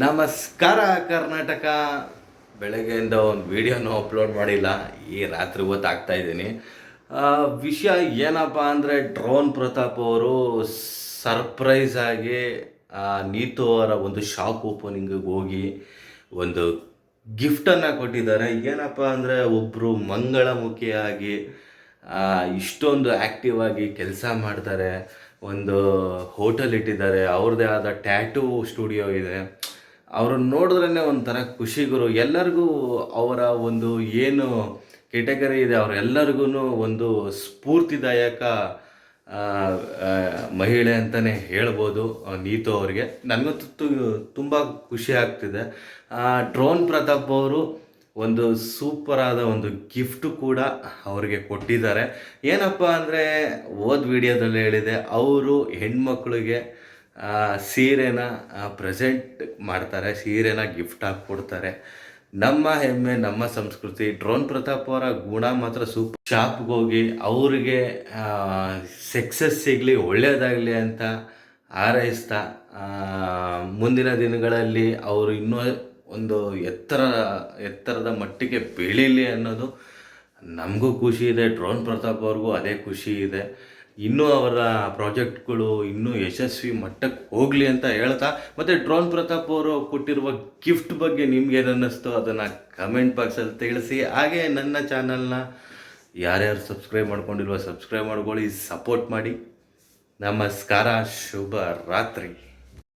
ನಮಸ್ಕಾರ ಕರ್ನಾಟಕ. ಬೆಳಗ್ಗೆಯಿಂದ ಒಂದು ವಿಡಿಯೋನೂ ಅಪ್ಲೋಡ್ ಮಾಡಿಲ್ಲ. ಈ ರಾತ್ರಿ ಹೊತ್ತು ಆಗ್ತಾ ಇದ್ದೀನಿ. ವಿಷಯ ಏನಪ್ಪ ಅಂದರೆ, ಡ್ರೋನ್ ಪ್ರತಾಪ್ ಅವರು ಸರ್ಪ್ರೈಸ್ ಆಗಿ ನೀತು ಅವರ ಒಂದು ಶಾಪ್ ಓಪನಿಂಗಿಗೆ ಹೋಗಿ ಒಂದು ಗಿಫ್ಟನ್ನು ಕೊಟ್ಟಿದ್ದಾರೆ. ಏನಪ್ಪ ಅಂದರೆ, ಒಬ್ಬರು ಮಂಗಳಮುಖಿಯಾಗಿ ಇಷ್ಟೊಂದು ಆ್ಯಕ್ಟಿವ್ ಆಗಿ ಕೆಲಸ ಮಾಡ್ತಾರೆ. ಒಂದು ಹೋಟೆಲ್ ಇಟ್ಟಿದ್ದಾರೆ, ಅವ್ರದ್ದೇ ಆದ ಟ್ಯಾಟೂ ಸ್ಟುಡಿಯೋ ಇದೆ. ಅವ್ರನ್ನ ನೋಡಿದ್ರೇ ಒಂಥರ ಖುಷಿ ಗುರು. ಎಲ್ಲರಿಗೂ ಅವರ ಒಂದು ಏನು ಕೆಟಗರಿ ಇದೆ ಅವರೆಲ್ಲರಿಗೂ ಒಂದು ಸ್ಫೂರ್ತಿದಾಯಕ ಮಹಿಳೆ ಅಂತಲೇ ಹೇಳ್ಬೋದು ನೀತು ಅವರಿಗೆ. ನನಗಂತೂ ತುಂಬ ಖುಷಿ ಆಗ್ತಿದೆ. ಡ್ರೋನ್ ಪ್ರತಾಪ್ ಅವರು ಒಂದು ಸೂಪರಾದ ಒಂದು ಗಿಫ್ಟು ಕೂಡ ಅವರಿಗೆ ಕೊಟ್ಟಿದ್ದಾರೆ. ಏನಪ್ಪ ಅಂದರೆ, ಹೋದ ವಿಡಿಯೋದಲ್ಲಿ ಹೇಳಿದೆ, ಅವರು ಹೆಣ್ಮಕ್ಳಿಗೆ ಸೀರೆನ ಪ್ರೆಸೆಂಟ್ ಮಾಡ್ತಾರೆ, ಸೀರೆನ ಗಿಫ್ಟ್ ಆಗಿ ಕೊಡ್ತಾರೆ. ನಮ್ಮ ಹೆಮ್ಮೆ, ನಮ್ಮ ಸಂಸ್ಕೃತಿ. ಡ್ರೋನ್ ಪ್ರತಾಪ್ ಅವರ ಗುಣ ಮಾತ್ರ ಸೂಪರ್. ಶಾಪ್ಗೆ ಹೋಗಿ ಅವರಿಗೆ ಸಕ್ಸಸ್ ಸಿಗಲಿ, ಒಳ್ಳೆಯದಾಗಲಿ ಅಂತ ಹಾರೈಸ್ತಾ, ಮುಂದಿನ ದಿನಗಳಲ್ಲಿ ಅವರು ಇನ್ನೂ ಒಂದು ಎತ್ತರದ ಮಟ್ಟಿಗೆ ಬೆಳೀಲಿ ಅನ್ನೋದು ನಮಗೂ ಖುಷಿ ಇದೆ. ಡ್ರೋನ್ ಪ್ರತಾಪ್ ಅವ್ರಿಗೂ ಅದೇ ಖುಷಿ ಇದೆ. ಇನ್ನೂ ಅವರ ಪ್ರಾಜೆಕ್ಟ್ಗಳು ಇನ್ನೂ ಯಶಸ್ವಿ ಮಟ್ಟಕ್ಕೆ ಹೋಗಲಿ ಅಂತ ಹೇಳ್ತಾ, ಮತ್ತು ಡ್ರೋನ್ ಪ್ರತಾಪ್ ಅವರು ಕೊಟ್ಟಿರುವ ಗಿಫ್ಟ್ ಬಗ್ಗೆ ನಿಮ್ಗೇನು ಅನ್ನಿಸ್ತು ಅದನ್ನು ಕಮೆಂಟ್ ಬಾಕ್ಸಲ್ಲಿ ತಿಳಿಸಿ. ಹಾಗೆ ನನ್ನ ಚಾನಲ್ನ ಯಾರ್ಯಾರು ಸಬ್ಸ್ಕ್ರೈಬ್ ಮಾಡ್ಕೊಂಡಿಲ್ವೋ ಸಬ್ಸ್ಕ್ರೈಬ್ ಮಾಡ್ಕೊಳ್ಳಿ, ಸಪೋರ್ಟ್ ಮಾಡಿ. ನಮಸ್ಕಾರ, ಶುಭ ರಾತ್ರಿ.